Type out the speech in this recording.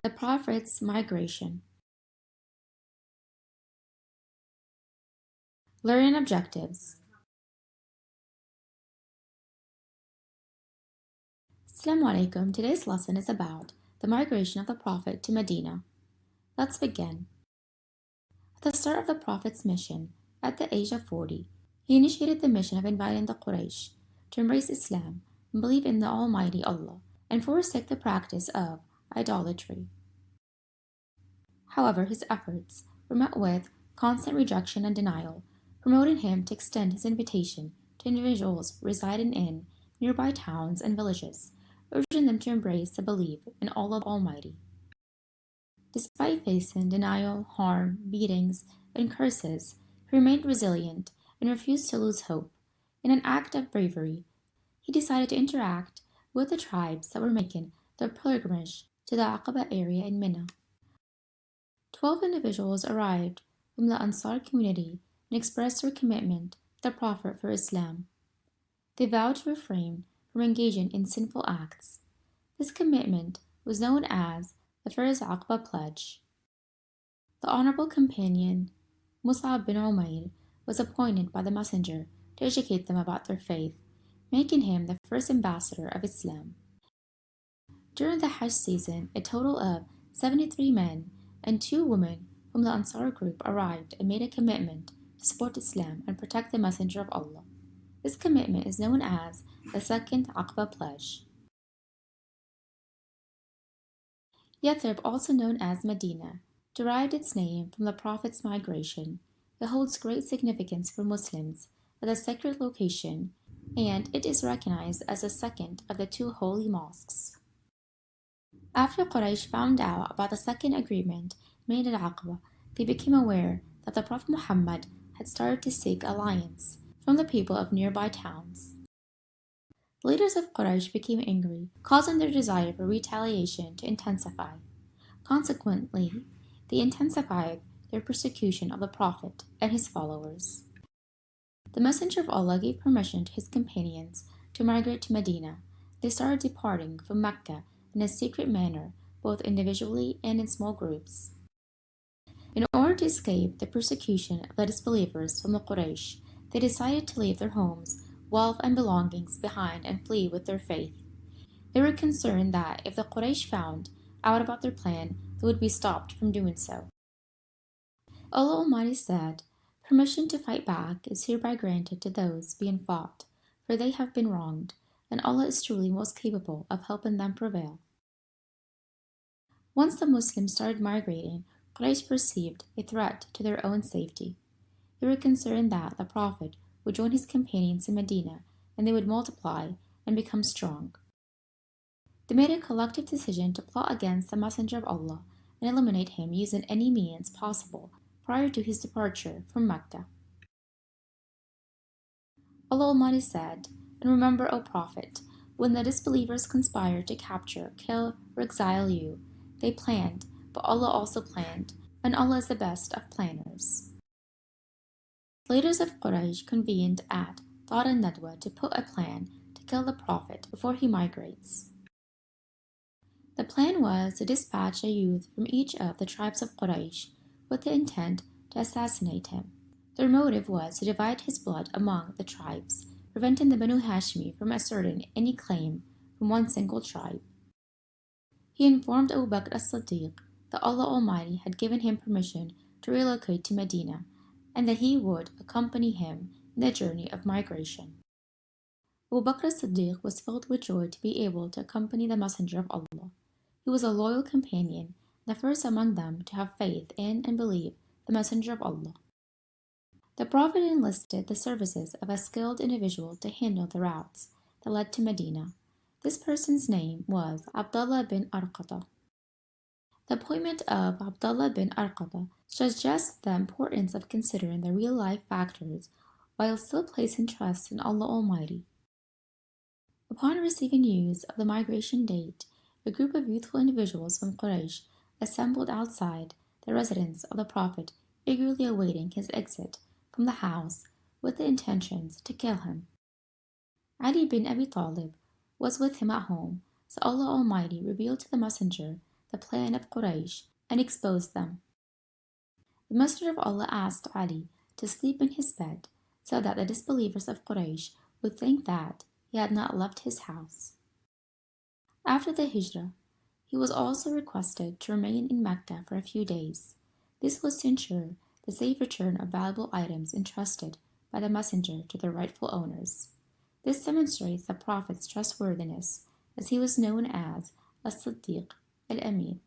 The Prophet's Migration. Learning Objectives. Assalamu alaikum. Today's lesson is about the migration of the Prophet to Medina. Let's begin. At the start of the Prophet's mission, at the age of 40, he initiated the mission of inviting the Quraysh to embrace Islam and believe in the Almighty Allah and forsake the practice of idolatry. However, his efforts were met with constant rejection and denial, promoting him to extend his invitation to individuals residing in nearby towns and villages, urging them to embrace the belief in Allah Almighty. Despite facing denial, harm, beatings, and curses, he remained resilient and refused to lose hope. In an act of bravery, he decided to interact with the tribes that were making their pilgrimage to the Aqaba area in Mina. 12 individuals arrived from the Ansar community and expressed their commitment to the Prophet for Islam. They vowed to refrain from engaging in sinful acts. This commitment was known as the First Aqaba Pledge. The honorable companion, Mus'ab bin Umair, was appointed by the Messenger to educate them about their faith, making him the first ambassador of Islam. During the Hajj season, a total of 73 men and 2 women from the Ansar group arrived and made a commitment to support Islam and protect the Messenger of Allah. This commitment is known as the Second Aqaba Pledge. Yathrib, also known as Medina, derived its name from the Prophet's migration. It holds great significance for Muslims as a sacred location, and it is recognized as the second of the 2 holy mosques. After Quraysh found out about the second agreement made at Aqaba, they became aware that the Prophet Muhammad had started to seek alliance from the people of nearby towns. The leaders of Quraysh became angry, causing their desire for retaliation to intensify. Consequently, they intensified their persecution of the Prophet and his followers. The Messenger of Allah gave permission to his companions to migrate to Medina. They started departing from Mecca in a secret manner, both individually and in small groups. In order to escape the persecution of the disbelievers from the Quraysh, they decided to leave their homes, wealth, and belongings behind and flee with their faith. They were concerned that if the Quraysh found out about their plan, they would be stopped from doing so. Allah Almighty said, "Permission to fight back is hereby granted to those being fought, for they have been wronged, and Allah is truly most capable of helping them prevail." Once the Muslims started migrating, Quraysh perceived a threat to their own safety. They were concerned that the Prophet would join his companions in Medina and they would multiply and become strong. They made a collective decision to plot against the Messenger of Allah and eliminate him using any means possible prior to his departure from Mecca. Allah Almighty said, "And remember, O Prophet, when the disbelievers conspired to capture, kill, or exile you, they planned, but Allah also planned, and Allah is the best of planners." The leaders of Quraysh convened at Dar al-Nadwa to put a plan to kill the Prophet before he migrates. The plan was to dispatch a youth from each of the tribes of Quraysh with the intent to assassinate him. Their motive was to divide his blood among the tribes, preventing the Banu Hashmi from asserting any claim from one single tribe. He informed Abu Bakr as-Siddiq that Allah Almighty had given him permission to relocate to Medina and that he would accompany him in the journey of migration. Abu Bakr as-Siddiq was filled with joy to be able to accompany the Messenger of Allah. He was a loyal companion, the first among them to have faith in and believe the Messenger of Allah. The Prophet enlisted the services of a skilled individual to handle the routes that led to Medina. This person's name was Abdullah bin Arqata. The appointment of Abdullah bin Arqata suggests the importance of considering the real-life factors while still placing trust in Allah Almighty. Upon receiving news of the migration date, a group of youthful individuals from Quraysh assembled outside the residence of the Prophet, eagerly awaiting his exit from the house with the intentions to kill him. Ali bin Abi Talib was with him at home, so Allah Almighty revealed to the Messenger the plan of Quraysh and exposed them. The Messenger of Allah asked Ali to sleep in his bed so that the disbelievers of Quraysh would think that he had not left his house. After the Hijrah, he was also requested to remain in Mecca for a few days. This was to ensure the safe return of valuable items entrusted by the messenger to their rightful owners. This demonstrates the Prophet's trustworthiness, as he was known as As-Siddiq al-Amin.